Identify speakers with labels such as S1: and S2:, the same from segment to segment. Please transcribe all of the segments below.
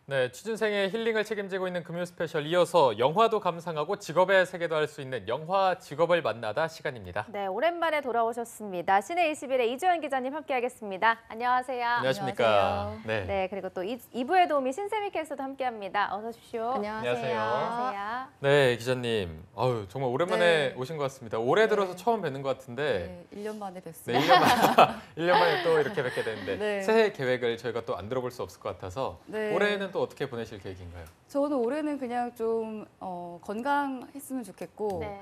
S1: 네, 취준생의 힐링을 책임지고 있는 금요 스페셜 이어서 영화도 감상하고 직업의 세계도 알 수 있는 영화 직업을 만나다 시간입니다.
S2: 네, 오랜만에 돌아오셨습니다. 시내 21의 이주연 기자님 함께하겠습니다. 안녕하세요.
S1: 안녕하십니까.
S2: 안녕하세요. 네, 그리고 또 2부의 도우미 신세미 캐스터도 함께합니다. 어서 오십시오.
S1: 안녕하세요.
S2: 안녕하세요.
S1: 네, 기자님. 정말 오랜만에 오신 것 같습니다. 올해 들어서 처음 뵙는 것 같은데.
S3: 네, 1년 만에 뵙습니다.
S1: 네, 1년 만에 또 이렇게 뵙게 되는데
S3: 네.
S1: 새해 계획을 저희가 또 안 들어볼 수 없을 것 같아서
S3: 네.
S1: 올해는 또 어떻게 보내실 계획인가요?
S3: 저는 올해는 그냥 좀 건강했으면 좋겠고
S2: 네.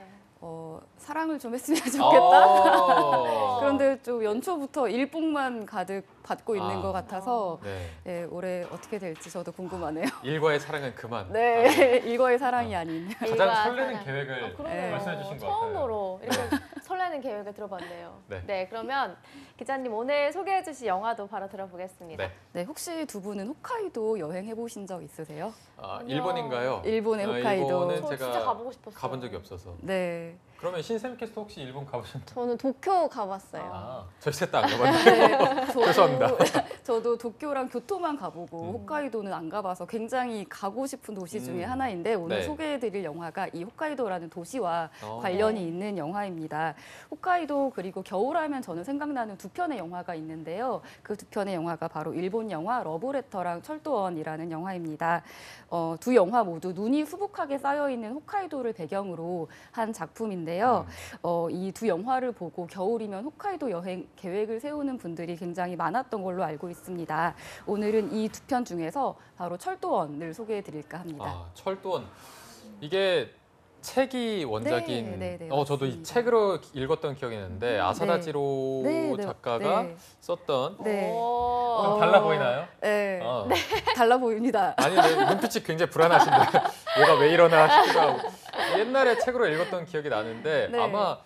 S3: 사랑을 좀 했으면 좋겠다.
S1: 아
S3: 그런데 좀 연초부터 일복만 가득 받고 있는 것 같아서
S1: 네.
S3: 네, 올해 어떻게 될지 저도 궁금하네요.
S1: 일과의 사랑은 그만.
S3: 네, 일과의 사랑이 아닌.
S1: 가장
S2: 일과
S1: 설레는
S2: 사랑.
S1: 계획을
S2: 그러네요.
S1: 말씀해 주신 것 같아요.
S2: 처음으로 이렇게 설레는 계획을 들어봤네요.
S1: 네.
S2: 네, 그러면 기자님 오늘 소개해 주실 영화도 바로 들어보겠습니다.
S1: 네.
S3: 네, 혹시 두 분은 홋카이도 여행해 보신 적 있으세요?
S2: 아니요.
S1: 일본인가요?
S3: 일본의 홋카이도.
S1: 일본은
S2: 저
S1: 제가
S2: 진짜 가보고 싶었어요.
S1: 가본 적이 없어서.
S3: 네.
S1: 그러면 신샘 캐스터 혹시 일본 가보셨나요?
S4: 저는 도쿄 가봤어요.
S1: 저희 셋 다 안 가봤는데.
S3: 네,
S1: 죄송합니다.
S3: 저도 도쿄랑 교토만 가보고
S1: 음.
S3: 홋카이도는 안 가봐서 굉장히 가고 싶은 도시 중에 하나인데 오늘
S1: 네.
S3: 소개해드릴 영화가 이 홋카이도라는 도시와
S1: 어.
S3: 관련이
S2: 네.
S3: 있는 영화입니다. 홋카이도 그리고 겨울하면 저는 생각나는 두 편의 영화가 있는데요. 그 두 편의 영화가 바로 일본 영화 러브레터랑 철도원이라는 영화입니다. 두 영화 모두 눈이 수북하게 쌓여있는 홋카이도를 배경으로 한 작품인데요. 이 두 영화를 보고 겨울이면 홋카이도 여행 계획을 세우는 분들이 굉장히 많았던 걸로 알고 있습니다. 오늘은 이 두 편 중에서 바로 철도원을 소개해 드릴까 합니다.
S1: 철도원. 이게 책이 원작인.
S3: 네,
S1: 저도 이
S3: 맞습니다.
S1: 책으로 읽었던 기억이 있는데 아사다지로
S3: 네,
S1: 작가가
S3: 네.
S1: 썼던.
S3: 네.
S2: 오.
S1: 달라 보이나요?
S3: 네,
S1: 어.
S3: 달라 보입니다.
S1: 아니, 눈빛이 굉장히 불안하신데 얘가 왜 이러나 싶기도 하고. 옛날에 책으로 읽었던 기억이 나는데
S3: 네.
S1: 아마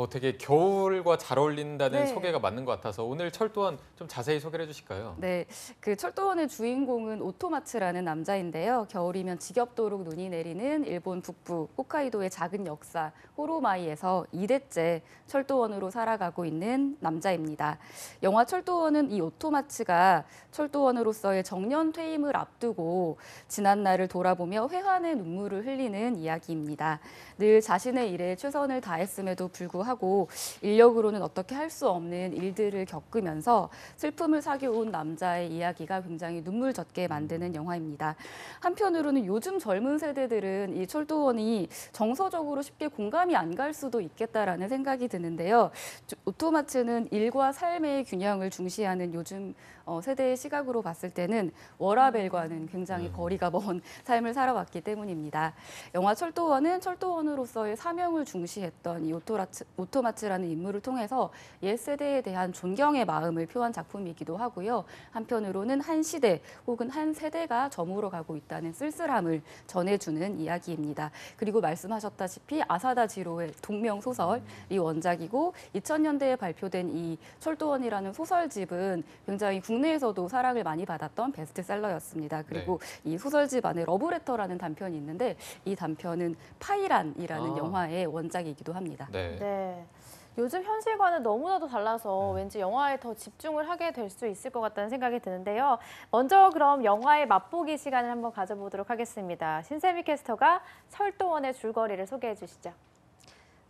S1: 되게 겨울과 잘 어울린다는
S3: 네.
S1: 소개가 맞는 것 같아서 오늘 철도원 좀 자세히 소개를 해주실까요?
S3: 네, 그 철도원의 주인공은 오토마츠라는 남자인데요. 겨울이면 지겹도록 눈이 내리는 일본 북부 홋카이도의 작은 역사 호로마이에서 2대째 철도원으로 살아가고 있는 남자입니다. 영화 철도원은 이 오토마츠가 철도원으로서의 정년 퇴임을 앞두고 지난 날을 돌아보며 회한의 눈물을 흘리는 이야기입니다. 늘 자신의 일에 최선을 다했음에도 불구하고 인력으로는 어떻게 할 수 없는 일들을 겪으면서 슬픔을 사겨온 남자의 이야기가 굉장히 눈물 젖게 만드는 영화입니다. 한편으로는 요즘 젊은 세대들은 이 철도원이 정서적으로 쉽게 공감이 안 갈 수도 있겠다라는 생각이 드는데요. 오토마츠는 일과 삶의 균형을 중시하는 요즘 세대의 시각으로 봤을 때는 워라벨과는 굉장히 거리가 먼 삶을 살아왔기 때문입니다. 영화 철도원은 철도원으로서의 사명을 중시했던 이 오토마츠라는 인물을 통해서 옛 세대에 대한 존경의 마음을 표한 작품이기도 하고요. 한편으로는 한 시대 혹은 한 세대가 저물어가고 있다는 쓸쓸함을 전해주는 이야기입니다. 그리고 말씀하셨다시피 아사다 지로의 동명 소설이 원작이고 2000년대에 발표된 이 철도원이라는 소설집은 굉장히 국내에서도 사랑을 많이 받았던 베스트셀러였습니다. 그리고 이 소설집 안에 러브레터라는 단편이 있는데 이 단편은 파이란이라는 영화의 원작이기도 합니다.
S2: 네. 요즘 현실과는 너무나도 달라서 왠지 영화에 더 집중을 하게 될 수 있을 것 같다는 생각이 드는데요. 먼저 그럼 영화의 맛보기 시간을 한번 가져보도록 하겠습니다. 신세미 캐스터가 철도원의 줄거리를 소개해 주시죠.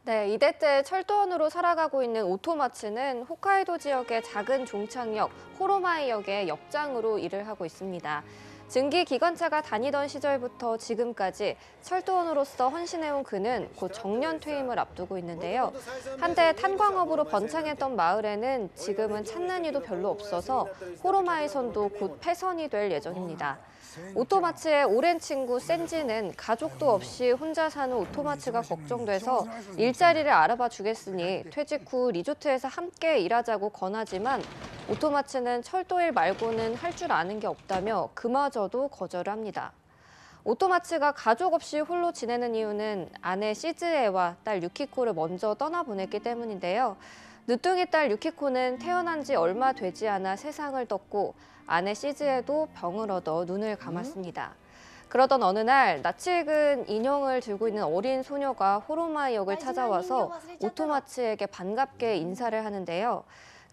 S4: 네, 2대째 철도원으로 살아가고 있는 오토마츠는 홋카이도 지역의 작은 종착역 호로마이역의 역장으로 일을 하고 있습니다. 증기 기관차가 다니던 시절부터 지금까지 철도원으로서 헌신해온 그는 곧 정년 퇴임을 앞두고 있는데요. 한때 탄광업으로 번창했던 마을에는 지금은 찬난이도 별로 없어서 호로마이선도 곧 폐선이 될 예정입니다. 오토마츠의 오랜 친구 센지는 가족도 없이 혼자 사는 오토마츠가 걱정돼서 일자리를 알아봐 주겠으니 퇴직 후 리조트에서 함께 일하자고 권하지만 오토마츠는 철도일 말고는 할 줄 아는 게 없다며 그마저도 거절을 합니다. 오토마츠가 가족 없이 홀로 지내는 이유는 아내 시즈에와 딸 유키코를 먼저 떠나보냈기 때문인데요. 늦둥이 딸 유키코는 태어난 지 얼마 되지 않아 세상을 떴고 아내 시즈에도 병을 얻어 눈을 감았습니다. 그러던 어느 날 낯익은 인형을 들고 있는 어린 소녀가 호로마이역을 찾아와서 오토마츠에게 반갑게 인사를 하는데요.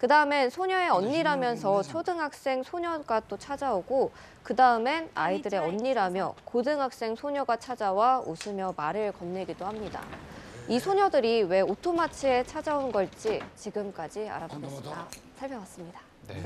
S4: 그 다음엔 소녀의 언니라면서 초등학생 소녀가 또 찾아오고 그 다음엔 아이들의 언니라며 고등학생 소녀가 찾아와 웃으며 말을 건네기도 합니다. 이 소녀들이 왜 오토마치에 찾아온 걸지 지금까지 알아보겠습니다. 살펴봤습니다.
S1: 네.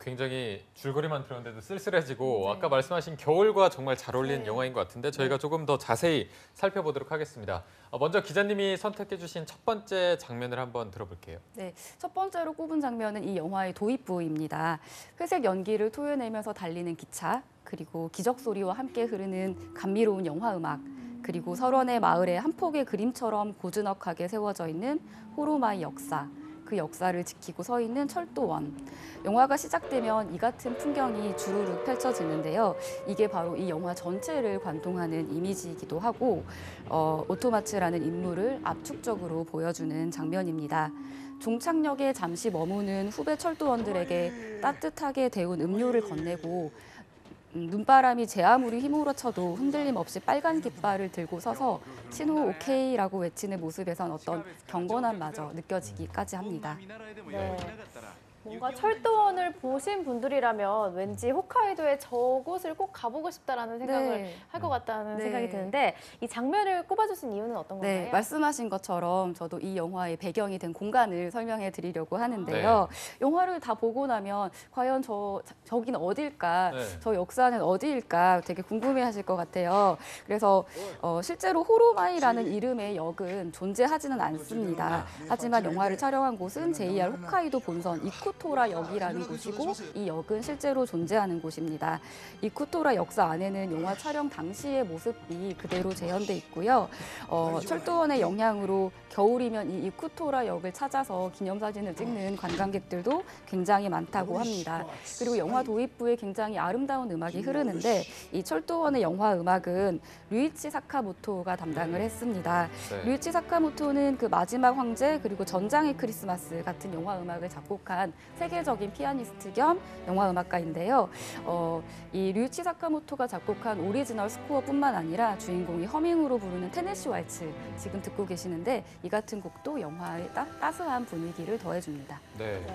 S1: 굉장히 줄거리만 들었는데도 쓸쓸해지고 아까 말씀하신 겨울과 정말 잘 어울리는 영화인 것 같은데 저희가 조금 더 자세히 살펴보도록 하겠습니다. 먼저 기자님이 선택해 주신 첫 번째 장면을 한번 들어볼게요.
S3: 네, 첫 번째로 꼽은 장면은 이 영화의 도입부입니다. 회색 연기를 토해내면서 달리는 기차, 그리고 기적 소리와 함께 흐르는 감미로운 영화 음악, 그리고 설원의 마을에 한 폭의 그림처럼 고즈넉하게 세워져 있는 호로마이 역사, 그 역사를 지키고 서 있는 철도원. 영화가 시작되면 이 같은 풍경이 주르륵 펼쳐지는데요. 이게 바로 이 영화 전체를 관통하는 이미지이기도 하고 오토마츠라는 인물을 압축적으로 보여주는 장면입니다. 종착역에 잠시 머무는 후배 철도원들에게 따뜻하게 데운 음료를 건네고 눈바람이 제 아무리 휘몰아쳐도 흔들림 없이 빨간 깃발을 들고 서서 신호 오케이라고 외치는 모습에선 어떤 경건함마저 느껴지기까지 합니다.
S2: 네. 뭔가 철도원을 보신 분들이라면 왠지 홋카이도의 저곳을 꼭 가보고 싶다라는 생각을 할 것 같다는
S3: 네.
S2: 생각이 드는데 이 장면을 꼽아주신 이유는 어떤 건가요?
S3: 네, 말씀하신 것처럼 저도 이 영화의 배경이 된 공간을 설명해 드리려고 하는데요. 영화를 다 보고 나면 과연 저기는 어딜까, 저 역사는 어디일까 되게 궁금해하실 것 같아요. 그래서 실제로 호로마이라는 이름의 역은 존재하지는 않습니다. 하지만 영화를 촬영한 곳은 JR 홋카이도 본선 이쿠토라 역이라는 곳이고 이 역은 실제로 존재하는 곳입니다. 이쿠토라 역사 안에는 영화 촬영 당시의 모습이 그대로 재현돼 있고요. 철도원의 영향으로 겨울이면 이 이쿠토라 역을 찾아서 기념사진을 찍는 관광객들도 굉장히 많다고 합니다. 그리고 영화 도입부에 굉장히 아름다운 음악이 흐르는데 이 철도원의 영화 음악은 류이치 사카모토가 담당을 했습니다. 류이치 사카모토는 그 마지막 황제 그리고 전장의 크리스마스 같은 영화 음악을 작곡한 세계적인 피아니스트 겸 영화 음악가인데요. 이 류이치 사카모토가 작곡한 오리지널 스코어뿐만 아니라 주인공이 허밍으로 부르는 테네시 왈츠 지금 듣고 계시는데 이 같은 곡도 영화에 따스한 분위기를 더해줍니다.
S1: 네.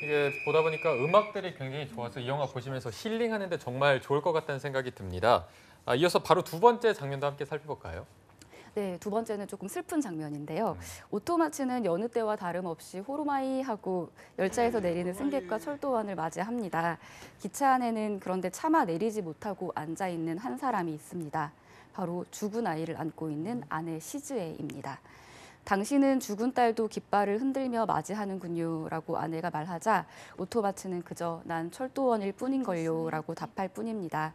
S1: 이게 보다 보니까 음악들이 굉장히 좋아서 이 영화 보시면서 힐링하는데 정말 좋을 것 같다는 생각이 듭니다. 이어서 바로 두 번째 장면도 함께 살펴볼까요?
S3: 네, 두 번째는 조금 슬픈 장면인데요. 오토마츠는 여느 때와 다름없이 호로마이하고 열차에서 내리는 승객과 철도원을 맞이합니다. 기차 안에는 그런데 차마 내리지 못하고 앉아있는 한 사람이 있습니다. 바로 죽은 아이를 안고 있는 아내 시즈에입니다. 당신은 죽은 딸도 깃발을 흔들며 맞이하는군요 라고 아내가 말하자 오토마츠는 그저 난 철도원일 뿐인걸요 라고 답할 뿐입니다.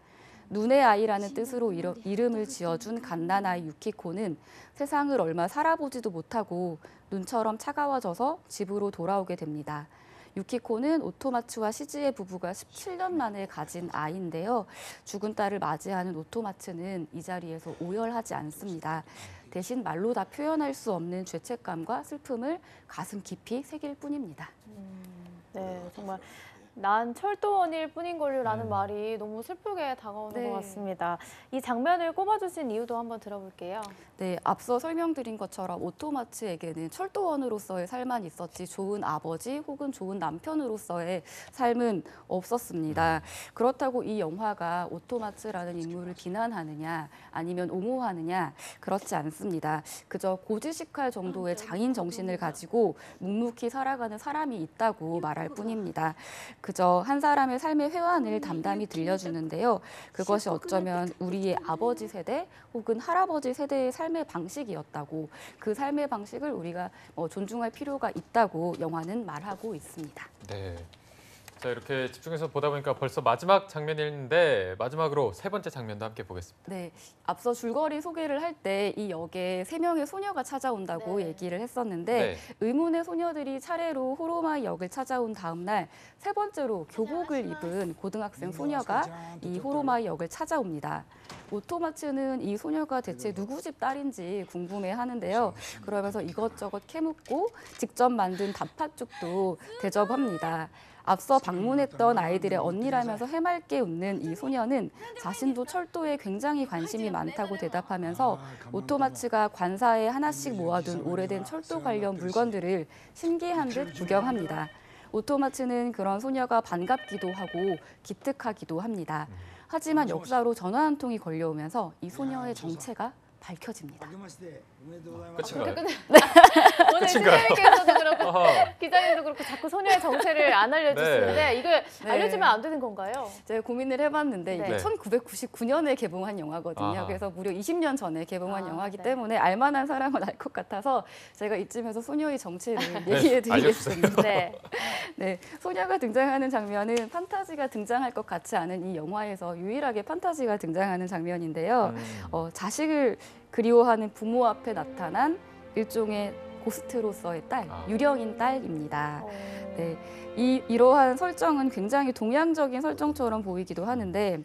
S3: 눈의 아이라는 뜻으로 이름을 지어준 갓난아이 유키코는 세상을 얼마 살아보지도 못하고 눈처럼 차가워져서 집으로 돌아오게 됩니다. 유키코는 오토마츠와 시즈에 부부가 17년 만에 가진 아이인데요. 죽은 딸을 맞이하는 오토마츠는 이 자리에서 오열하지 않습니다. 대신 말로 다 표현할 수 없는 죄책감과 슬픔을 가슴 깊이 새길 뿐입니다.
S2: 네, 정말 난 철도원일 뿐인걸요라는 말이 너무 슬프게 다가오는 것 같습니다. 이 장면을 꼽아주신 이유도 한번 들어볼게요.
S3: 네, 앞서 설명드린 것처럼 오토마츠에게는 철도원으로서의 삶만 있었지 좋은 아버지 혹은 좋은 남편으로서의 삶은 없었습니다. 그렇다고 이 영화가 오토마츠라는 인물을 비난하느냐 아니면 옹호하느냐 그렇지 않습니다. 그저 고지식할 정도의 장인 정신을 가지고 묵묵히 살아가는 사람이 있다고 말할 뿐입니다. 그저 한 사람의 삶의 회환을 담담히 들려주는데요. 그것이 어쩌면 우리의 아버지 세대 혹은 할아버지 세대의 삶의 방식이었다고 그 삶의 방식을 우리가 존중할 필요가 있다고 영화는 말하고 있습니다.
S1: 네. 자, 이렇게 집중해서 보다 보니까 벌써 마지막 장면인데 마지막으로 세 번째 장면도 함께 보겠습니다.
S3: 네, 앞서 줄거리 소개를 할 때 이 역에 3명의 소녀가 찾아온다고 얘기를 했었는데 의문의 소녀들이 차례로 호로마이 역을 찾아온 다음 날 세 번째로 교복을 입은 고등학생 소녀가 이 호로마이 역을 찾아옵니다. 오토마츠는 이 소녀가 대체 누구 집 딸인지 궁금해하는데요. 그러면서 이것저것 캐묻고 직접 만든 단팥죽도 대접합니다. 앞서 방문했던 아이들의 언니라면서 해맑게 웃는 이 소녀는 자신도 철도에 굉장히 관심이 많다고 대답하면서 오토마츠가 관사에 하나씩 모아둔 오래된 철도 관련 물건들을 신기한 듯 구경합니다. 오토마츠는 그런 소녀가 반갑기도 하고 기특하기도 합니다. 하지만 역사로 전화 한 통이 걸려오면서 이 소녀의 정체가 밝혀집니다.
S1: 끝인가요?
S2: 오늘
S1: 끝인가요?
S2: 신세미께서도 그렇고
S1: 어허.
S2: 기자님도 그렇고 자꾸 소녀의 정체를 안 알려주시는데
S1: 네.
S2: 이걸
S3: 네.
S2: 알려주면 안 되는 건가요?
S3: 제가 고민을 해봤는데
S2: 네.
S3: 이게 1999년에 개봉한 영화거든요.
S1: 아하.
S3: 그래서 무려 20년 전에 개봉한
S2: 아,
S3: 영화이기
S2: 네.
S3: 때문에 알만한 사람은 알 것 같아서 제가 이쯤에서 소녀의 정체를
S1: 네,
S3: 얘기해드리겠습니다.
S2: 네.
S3: 네, 소녀가 등장하는 장면은 판타지가 등장할 것 같지 않은 이 영화에서 유일하게 판타지가 등장하는 장면인데요. 자식을 그리워하는 부모 앞에 나타난 일종의 고스트로서의 딸,
S1: 아.
S3: 유령인 딸입니다.
S2: 어,
S3: 네, 이러한 설정은 굉장히 동양적인 설정처럼 보이기도 하는데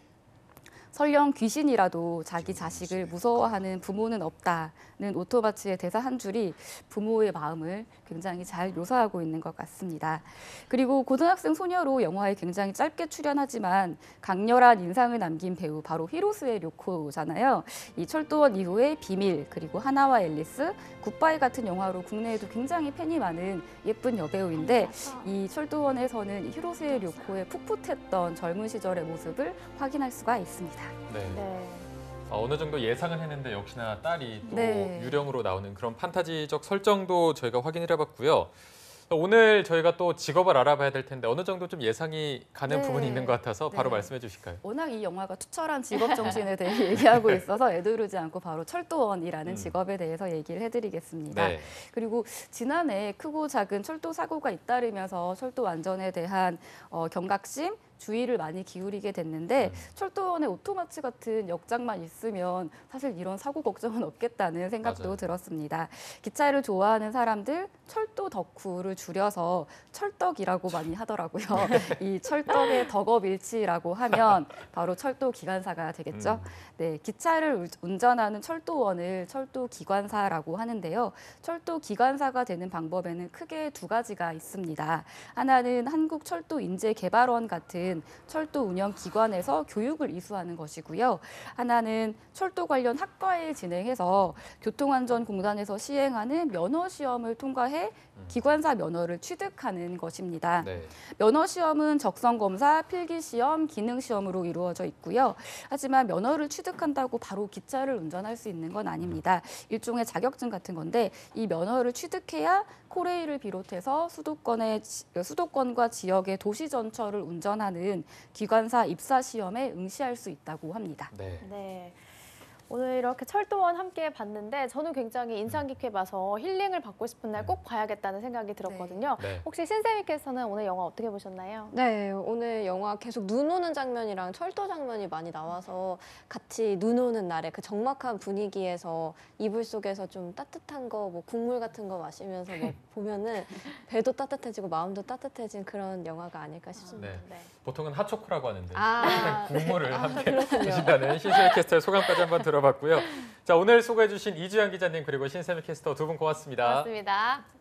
S3: 설령 귀신이라도 자기 자식을 무서워하는 부모는 없다는 오토마츠의 대사 한 줄이 부모의 마음을 굉장히 잘 묘사하고 있는 것 같습니다. 그리고 고등학생 소녀로 영화에 굉장히 짧게 출연하지만 강렬한 인상을 남긴 배우 바로 히로스에 료코잖아요. 이 철도원 이후의 비밀 그리고 하나와 앨리스, 굿바이 같은 영화로 국내에도 굉장히 팬이 많은 예쁜 여배우인데 이 철도원에서는 히로스에 료코의 풋풋했던 젊은 시절의 모습을 확인할 수가 있습니다.
S1: 네.
S2: 네.
S1: 어느 정도 예상은 했는데 역시나 딸이 또
S3: 네.
S1: 유령으로 나오는 그런 판타지적 설정도 저희가 확인을 해봤고요. 오늘 저희가 또 직업을 알아봐야 될 텐데 어느 정도 좀 예상이 가는
S3: 네.
S1: 부분이 있는 것 같아서 바로
S3: 네.
S1: 말씀해 주실까요?
S3: 워낙 이 영화가 투철한 직업 정신에 대해 얘기하고 있어서 애두르지 않고 바로 철도원이라는 직업에 대해서 얘기를 해드리겠습니다.
S1: 네.
S3: 그리고 지난해 크고 작은 철도 사고가 잇따르면서 철도 안전에 대한 경각심, 주의를 많이 기울이게 됐는데 철도원의 오토마츠 같은 역장만 있으면 사실 이런 사고 걱정은 없겠다는 생각도
S1: 맞아요.
S3: 들었습니다. 기차를 좋아하는 사람들 철도 덕후를 줄여서 철덕이라고 많이 하더라고요. 이 철덕의 덕업일치라고 하면 바로 철도 기관사가 되겠죠. 네, 기차를 운전하는 철도원을 철도 기관사라고 하는데요. 철도 기관사가 되는 방법에는 크게 두 가지가 있습니다. 하나는 한국철도인재개발원 같은 철도 운영 기관에서 교육을 이수하는 것이고요. 하나는 철도 관련 학과에 진행해서 교통안전공단에서 시행하는 면허 시험을 통과해 기관사 면허를 취득하는 것입니다.
S1: 네.
S3: 면허 시험은 적성 검사, 필기 시험, 기능 시험으로 이루어져 있고요. 하지만 면허를 취득한다고 바로 기차를 운전할 수 있는 건 아닙니다. 일종의 자격증 같은 건데 이 면허를 취득해야 코레일을 비롯해서 수도권과 지역의 도시 전철을 운전하는 기관사 입사 시험에 응시할 수 있다고 합니다.
S1: 네.
S2: 네. 오늘 이렇게 철도원 함께 봤는데 저는 굉장히 인상 깊게 봐서 힐링을 받고 싶은 날 꼭 봐야겠다는 생각이 들었거든요.
S1: 네.
S2: 혹시 신세미께서는 오늘 영화 어떻게 보셨나요?
S4: 네, 오늘 영화 계속 눈 오는 장면이랑 철도 장면이 많이 나와서 같이 눈 오는 날에 그 적막한 분위기에서 이불 속에서 좀 따뜻한 거, 뭐 국물 같은 거 마시면서 뭐 보면은 배도 따뜻해지고 마음도 따뜻해진 그런 영화가 아닐까 싶습니다.
S1: 네.
S2: 네.
S1: 보통은 핫초코라고 하는데
S4: 아,
S1: 국물을 함께
S4: 그렇군요.
S1: 드신다는 신세미 캐스터의 소감까지 한번 들어봤고요. 자, 오늘 소개해 주신 이주연 기자님 그리고 신세미 캐스터 두 분 고맙습니다.
S2: 고맙습니다.